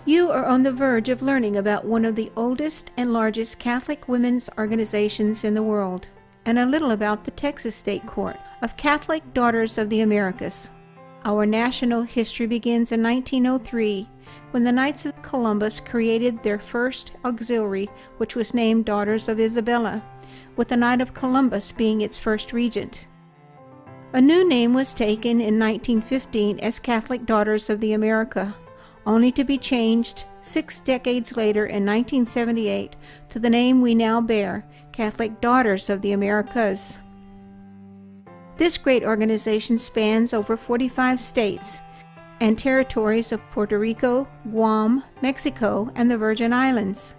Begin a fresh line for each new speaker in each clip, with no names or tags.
You are on the verge of learning about one of the oldest and largest Catholic women's organizations in the world, and a little about the Texas State Court of Catholic Daughters of the Americas. Our national history begins in 1903, when the Knights of Columbus created their first auxiliary, which was named Daughters of Isabella, with the Knight of Columbus being its first regent. A new name was taken in 1915 as Catholic Daughters of the America, only to be changed 6 decades later in 1978 to the name we now bear, Catholic Daughters of the Americas. This great organization spans over 45 states and territories of Puerto Rico, Guam, Mexico, and the Virgin Islands.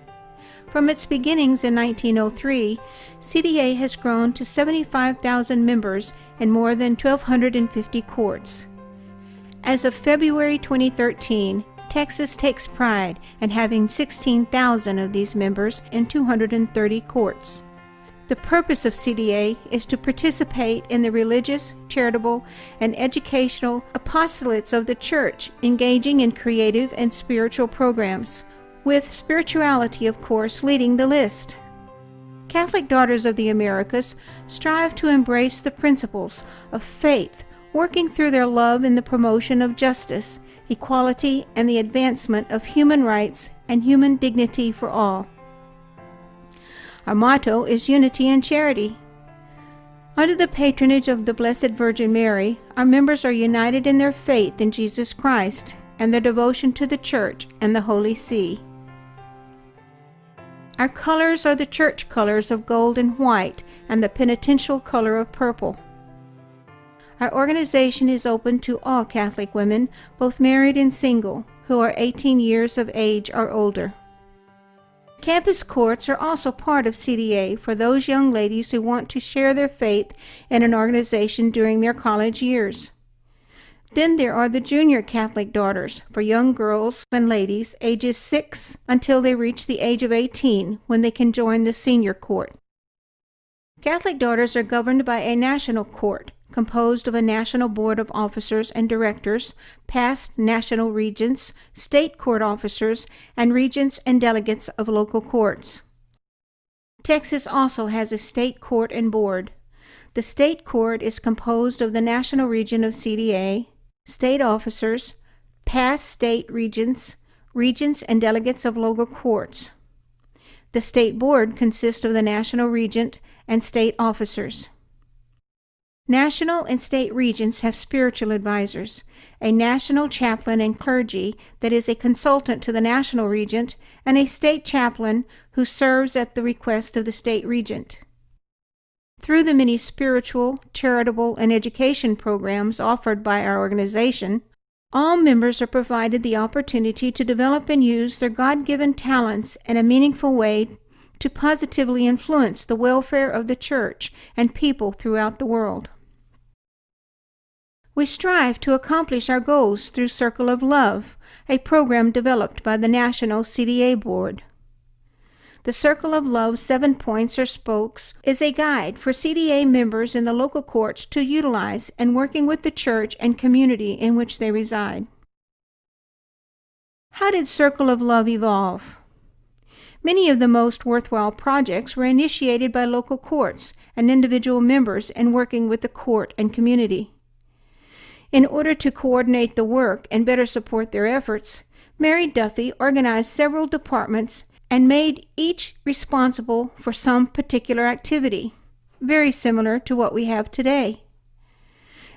From its beginnings in 1903, CDA has grown to 75,000 members in more than 1,250 courts. As of February 2013, Texas takes pride in having 16,000 of these members in 230 courts. The purpose of CDA is to participate in the religious, charitable, and educational apostolates of the Church, engaging in creative and spiritual programs, with spirituality, of course, leading the list. Catholic Daughters of the Americas strive to embrace the principles of faith, working through their love in the promotion of justice, equality, and the advancement of human rights and human dignity for all. Our motto is unity and charity. Under the patronage of the Blessed Virgin Mary, our members are united in their faith in Jesus Christ and their devotion to the Church and the Holy See. Our colors are the church colors of gold and white and the penitential color of purple. Our organization is open to all Catholic women, both married and single, who are 18 years of age or older. Campus courts are also part of CDA for those young ladies who want to share their faith in an organization during their college years. Then there are the Junior Catholic Daughters for young girls and ladies ages 6 until they reach the age of 18, when they can join the Senior Court. Catholic Daughters are governed by a national court, composed of a national board of officers and directors, past national regents, state court officers, and regents and delegates of local courts. Texas also has a state court and board. The state court is composed of the national region of CDA, state officers, past state regents, regents and delegates of local courts. The state board consists of the national regent and state officers. National and state regents have spiritual advisors, a national chaplain and clergy that is a consultant to the national regent, and a state chaplain who serves at the request of the state regent. Through the many spiritual, charitable, and education programs offered by our organization, all members are provided the opportunity to develop and use their God-given talents in a meaningful way to positively influence the welfare of the Church and people throughout the world. We strive to accomplish our goals through Circle of Love, a program developed by the National CDA Board. The Circle of Love 7 Points or Spokes is a guide for CDA members in the local courts to utilize in working with the Church and community in which they reside. How did Circle of Love evolve? Many of the most worthwhile projects were initiated by local courts and individual members in working with the court and community. In order to coordinate the work and better support their efforts, Mary Duffy organized several departments and made each responsible for some particular activity, very similar to what we have today.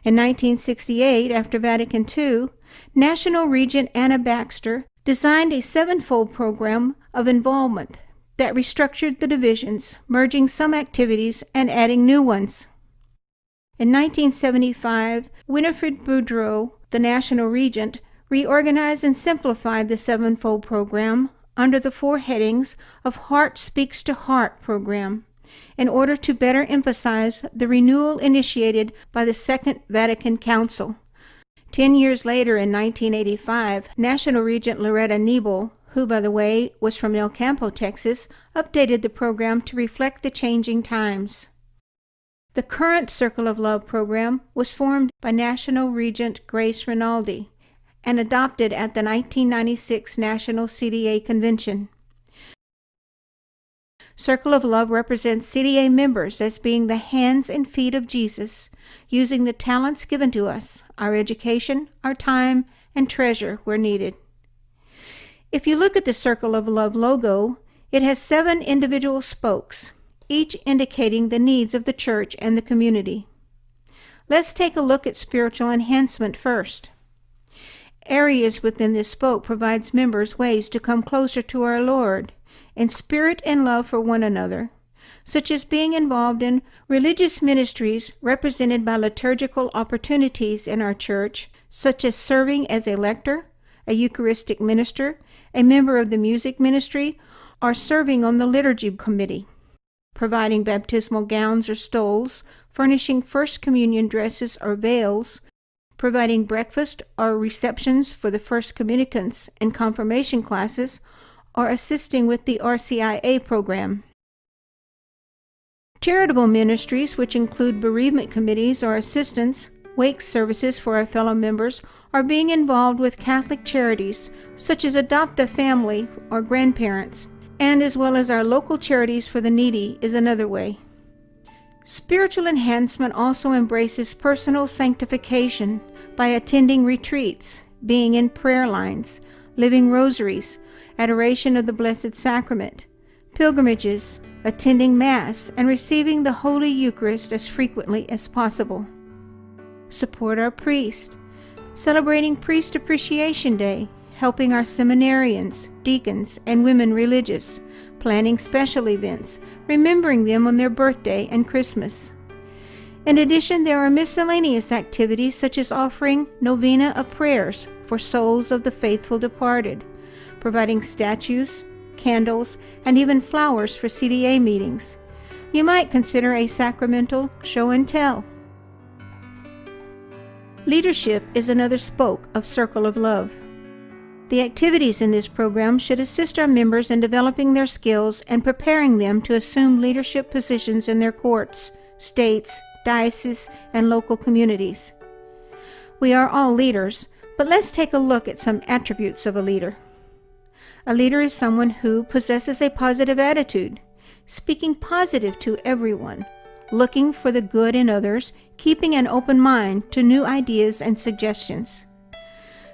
In 1968, after Vatican II, National Regent Anna Baxter designed a 7-fold program of involvement that restructured the divisions, merging some activities and adding new ones. In 1975, Winifred Boudreau, the National Regent, reorganized and simplified the 7-fold program under the 4 headings of Heart Speaks to Heart program, in order to better emphasize the renewal initiated by the Second Vatican Council. 10 years later, in 1985, National Regent Loretta Niebel, who, by the way, was from El Campo, Texas, updated the program to reflect the changing times. The current Circle of Love program was formed by National Regent Grace Rinaldi and adopted at the 1996 National CDA Convention. Circle of Love represents CDA members as being the hands and feet of Jesus, using the talents given to us, our education, our time, and treasure where needed. If you look at the Circle of Love logo, it has 7 individual spokes, each indicating the needs of the church and the community. Let's take a look at spiritual enhancement first. Areas within this spoke provides members ways to come closer to our Lord in spirit and love for one another, such as being involved in religious ministries represented by liturgical opportunities in our church, such as serving as a lector, a Eucharistic minister, a member of the music ministry, or serving on the liturgy committee, providing baptismal gowns or stoles, furnishing First Communion dresses or veils, providing breakfast or receptions for the first communicants and confirmation classes, or assisting with the RCIA program. Charitable ministries, which include bereavement committees or assistance, wake services for our fellow members, or being involved with Catholic charities, such as Adopt a Family or grandparents, and as well as our local charities for the needy is another way. Spiritual enhancement also embraces personal sanctification by attending retreats, being in prayer lines, living rosaries, adoration of the Blessed Sacrament, pilgrimages, attending Mass, and receiving the Holy Eucharist as frequently as possible. Support our priest, celebrating Priest Appreciation Day, helping our seminarians, deacons, and women religious, planning special events, remembering them on their birthday and Christmas. In addition, there are miscellaneous activities such as offering novena of prayers for souls of the faithful departed, providing statues, candles, and even flowers for CDA meetings. You might consider a sacramental show and tell. Leadership is another spoke of Circle of Love. The activities in this program should assist our members in developing their skills and preparing them to assume leadership positions in their courts, states, dioceses, and local communities. We are all leaders, but let's take a look at some attributes of a leader. A leader is someone who possesses a positive attitude, speaking positive to everyone, looking for the good in others, keeping an open mind to new ideas and suggestions.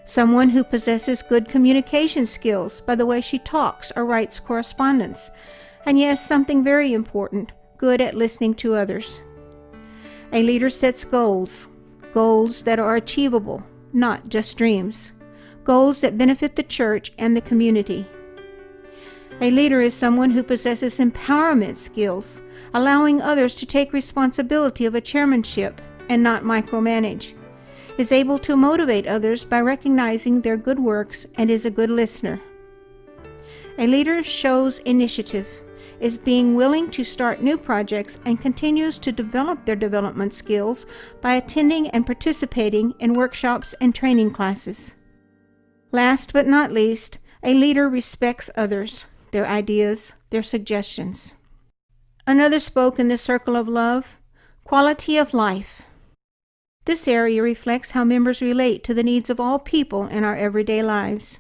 Someone who possesses good communication skills by the way she talks or writes correspondence, and yes, something very important, good at listening to others. A leader sets goals that are achievable, not just dreams, goals that benefit the church and the community. A leader is someone who possesses empowerment skills, allowing others to take responsibility of a chairmanship and not micromanage, is able to motivate others by recognizing their good works, and is a good listener. A leader shows initiative, is being willing to start new projects, and continues to develop their development skills by attending and participating in workshops and training classes. Last but not least, a leader respects others, their ideas, their suggestions. Another spoke in the Circle of Love, quality of life. This area reflects how members relate to the needs of all people in our everyday lives.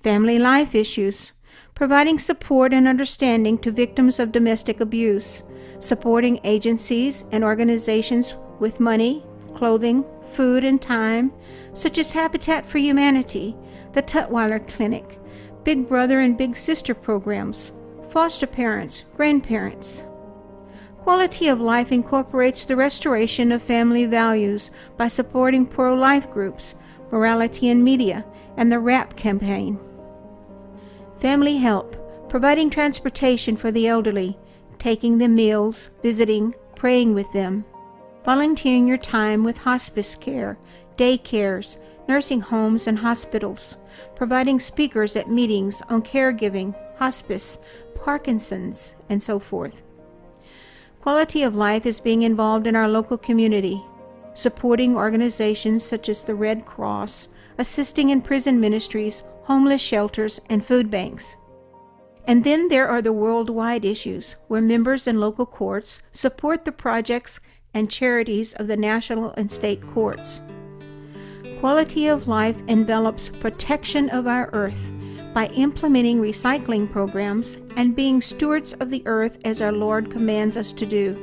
Family life issues, providing support and understanding to victims of domestic abuse, supporting agencies and organizations with money, clothing, food, and time, such as Habitat for Humanity, the Tutwiler Clinic, Big Brother and Big Sister programs, foster parents, grandparents. Quality of life incorporates the restoration of family values by supporting pro-life groups, morality in media, and the WRAP campaign. Family help, providing transportation for the elderly, taking them meals, visiting, praying with them. Volunteering your time with hospice care, day cares, nursing homes, and hospitals. Providing speakers at meetings on caregiving, hospice, Parkinson's, and so forth. Quality of life is being involved in our local community, supporting organizations such as the Red Cross, assisting in prison ministries, homeless shelters, and food banks. And then there are the worldwide issues, where members and local courts support the projects and charities of the national and state courts. Quality of life envelops protection of our earth by implementing recycling programs and being stewards of the earth as our Lord commands us to do.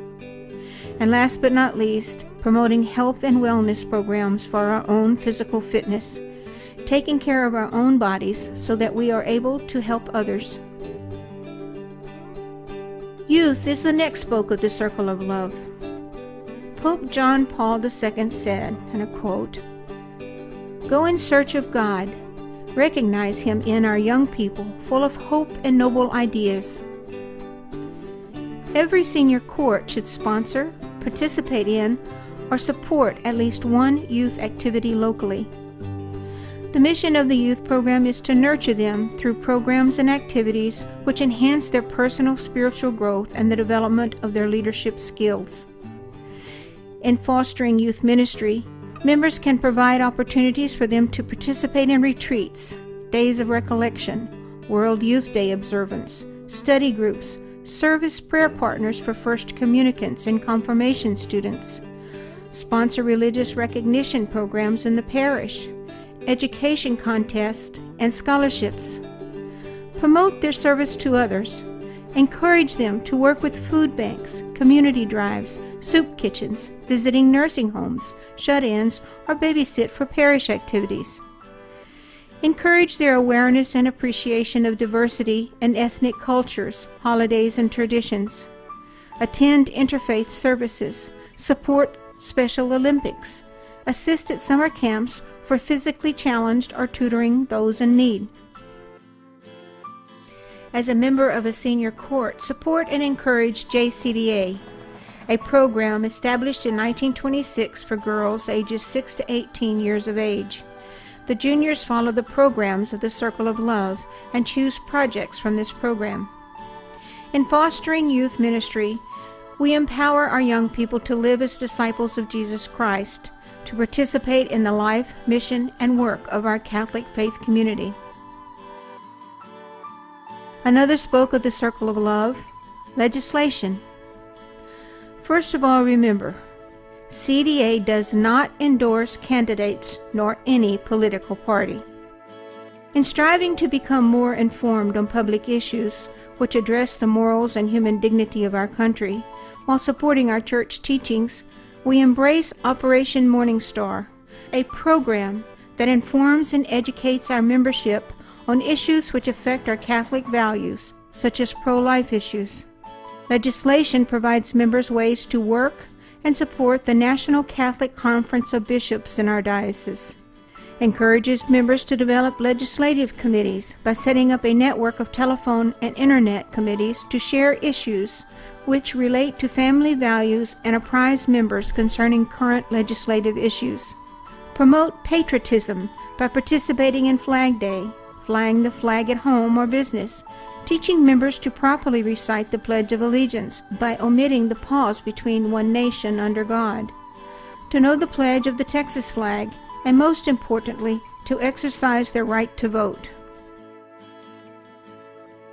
And last but not least, promoting health and wellness programs for our own physical fitness, taking care of our own bodies so that we are able to help others. Youth is the next spoke of the circle of love. Pope John Paul II said, and I quote, "Go in search of God. Recognize Him in our young people, full of hope and noble ideas." Every senior court should sponsor, participate in, or support at least one youth activity locally. The mission of the youth program is to nurture them through programs and activities which enhance their personal spiritual growth and the development of their leadership skills. In fostering youth ministry, members can provide opportunities for them to participate in retreats, days of recollection, World Youth Day observance, study groups, service prayer partners for first communicants and confirmation students, sponsor religious recognition programs in the parish, education contests, and scholarships. Promote their service to others. Encourage them to work with food banks, community drives, soup kitchens, visiting nursing homes, shut-ins, or babysit for parish activities. Encourage their awareness and appreciation of diversity and ethnic cultures, holidays, and traditions. Attend interfaith services. Support Special Olympics. Assist at summer camps for physically challenged or tutoring those in need. As a member of a senior court, support and encourage JCDA, a program established in 1926 for girls ages 6 to 18 years of age. The juniors follow the programs of the Circle of Love and choose projects from this program. In fostering youth ministry, we empower our young people to live as disciples of Jesus Christ, to participate in the life, mission, and work of our Catholic faith community. Another spoke of the Circle of Love, legislation. First of all, remember, CDA does not endorse candidates nor any political party. In striving to become more informed on public issues which address the morals and human dignity of our country, while supporting our church teachings, we embrace Operation Morning Star, a program that informs and educates our membership on issues which affect our Catholic values, such as pro-life issues. Legislation provides members ways to work and support the National Catholic Conference of Bishops in our diocese. Encourages members to develop legislative committees by setting up a network of telephone and internet committees to share issues which relate to family values and apprise members concerning current legislative issues. Promote patriotism by participating in Flag Day, flying the flag at home or business, teaching members to properly recite the Pledge of Allegiance by omitting the pause between one nation under God, to know the pledge of the Texas flag, and most importantly, to exercise their right to vote.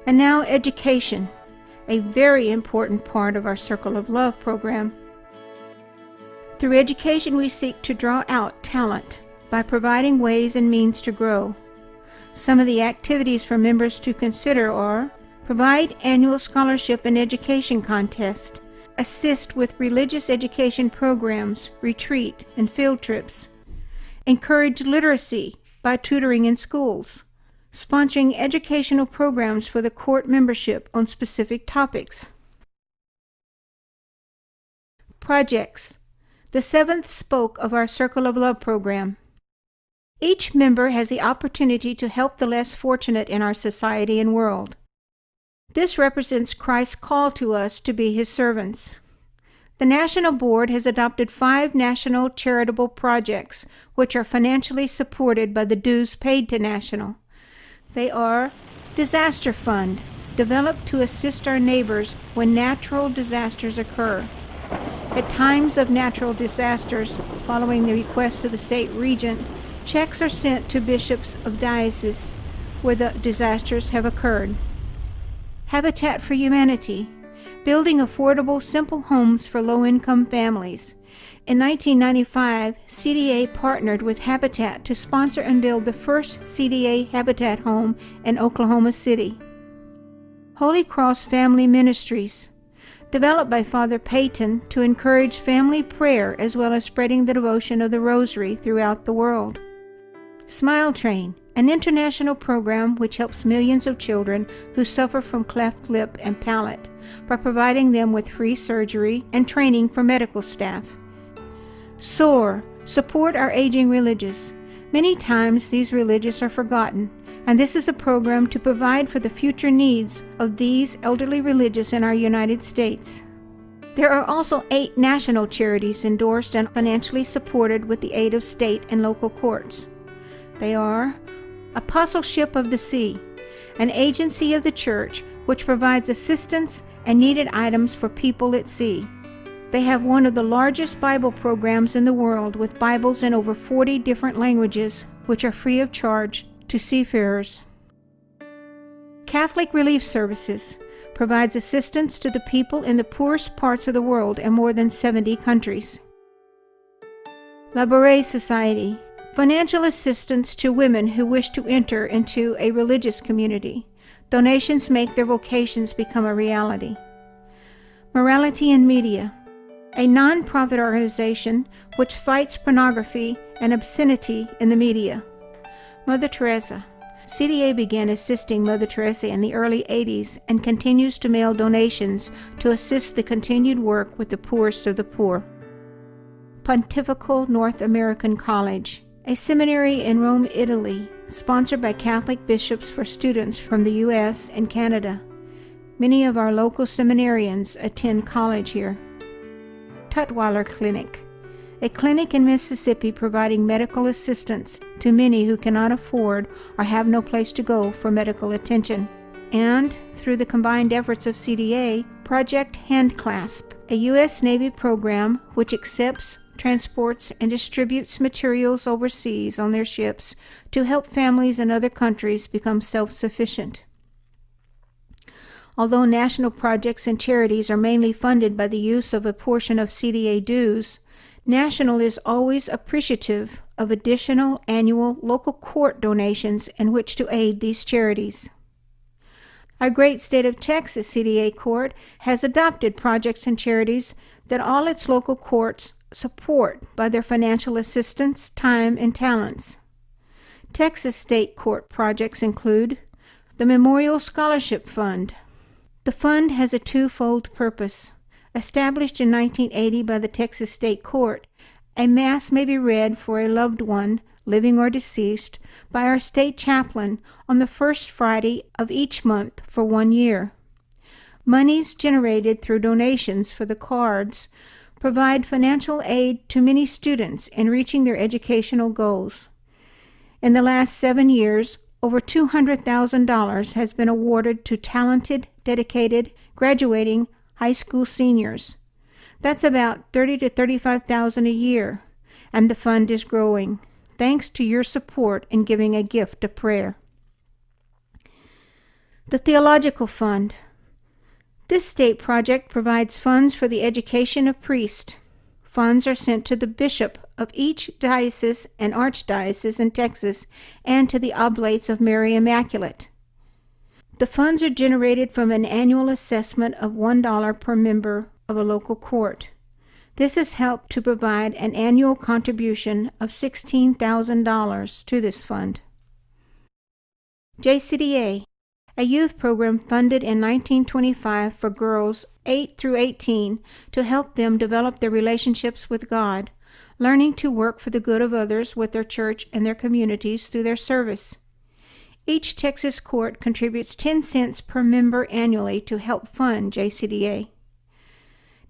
And now education, a very important part of our Circle of Love program. Through education, we seek to draw out talent by providing ways and means to grow. Some of the activities for members to consider are: provide annual scholarship and education contest, assist with religious education programs, retreat, and field trips, encourage literacy by tutoring in schools, sponsoring educational programs for the court membership on specific topics. Projects, the seventh spoke of our Circle of Love program. Each member has the opportunity to help the less fortunate in our society and world. This represents Christ's call to us to be His servants. The National Board has adopted 5 national charitable projects which are financially supported by the dues paid to National. They are Disaster Fund, developed to assist our neighbors when natural disasters occur. At times of natural disasters, following the request of the state regent, checks are sent to bishops of dioceses where the disasters have occurred. Habitat for Humanity, building affordable, simple homes for low-income families, In 1995, CDA partnered with Habitat to sponsor and build the first CDA Habitat home in Oklahoma City. Holy Cross Family Ministries, developed by Father Peyton to encourage family prayer as well as spreading the devotion of the Rosary throughout the world. Smile Train, an international program which helps millions of children who suffer from cleft lip and palate by providing them with free surgery and training for medical staff. SOAR, support our aging religious. Many times these religious are forgotten, and this is a program to provide for the future needs of these elderly religious in our United States. There are also 8 national charities endorsed and financially supported with the aid of state and local courts. They are Apostleship of the Sea, an agency of the Church which provides assistance and needed items for people at sea. They have one of the largest Bible programs in the world with Bibles in over 40 different languages, which are free of charge to seafarers. Catholic Relief Services provides assistance to the people in the poorest parts of the world in more than 70 countries. La Beret Society, financial assistance to women who wish to enter into a religious community. Donations make their vocations become a reality. Morality in Media, a non-profit organization which fights pornography and obscenity in the media. Mother Teresa. CDA began assisting Mother Teresa in the early 80s and continues to mail donations to assist the continued work with the poorest of the poor. Pontifical North American College, a seminary in Rome, Italy, sponsored by Catholic bishops for students from the U.S. and Canada. Many of our local seminarians attend college here. Tutwiler Clinic, a clinic in Mississippi providing medical assistance to many who cannot afford or have no place to go for medical attention. And, through the combined efforts of CDA, Project Handclasp, a U.S. Navy program which accepts, transports, and distributes materials overseas on their ships to help families in other countries become self-sufficient. Although national projects and charities are mainly funded by the use of a portion of CDA dues, National is always appreciative of additional annual local court donations in which to aid these charities. Our great state of Texas CDA Court has adopted projects and charities that all its local courts support by their financial assistance, time, and talents. Texas State Court projects include the Memorial Scholarship Fund. The fund has a twofold purpose. Established in 1980 by the Texas State Court, a Mass may be read for a loved one, living or deceased, by our state chaplain on the first Friday of each month for 1 year. Monies generated through donations for the cards provide financial aid to many students in reaching their educational goals. In the last 7 years, over $200,000 has been awarded to talented, dedicated, graduating high school seniors. That's about $30,000 to $35,000 a year, and the fund is growing, thanks to your support in giving a gift of prayer. The Theological Fund. This state project provides funds for the education of priests. Funds are sent to the bishop of each diocese and archdiocese in Texas and to the Oblates of Mary Immaculate. The funds are generated from an annual assessment of $1 per member of a local court. This has helped to provide an annual contribution of $16,000 to this fund. JCDA, a youth program funded in 1925 for girls 8 through 18 to help them develop their relationships with God, learning to work for the good of others with their church and their communities through their service. Each Texas court contributes 10 cents per member annually to help fund JCDA.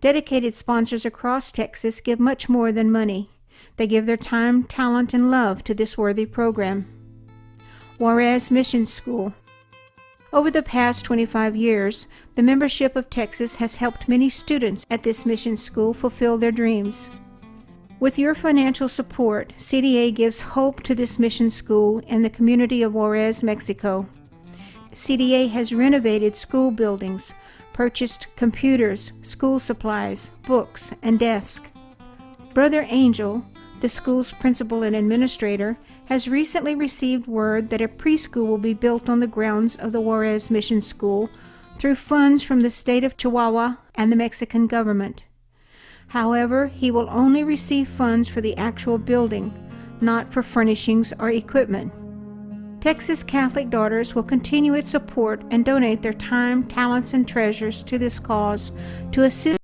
Dedicated sponsors across Texas give much more than money. They give their time, talent, and love to this worthy program. Juarez Mission School. Over the past 25 years, the membership of Texas has helped many students at this mission school fulfill their dreams. With your financial support, CDA gives hope to this mission school in the community of Juarez, Mexico. CDA has renovated school buildings, purchased computers, school supplies, books, and desks. Brother Angel, the school's principal and administrator, has recently received word that a preschool will be built on the grounds of the Juarez Mission School through funds from the state of Chihuahua and the Mexican government. However, he will only receive funds for the actual building, not for furnishings or equipment. Texas Catholic Daughters will continue its support and donate their time, talents, and treasures to this cause to assist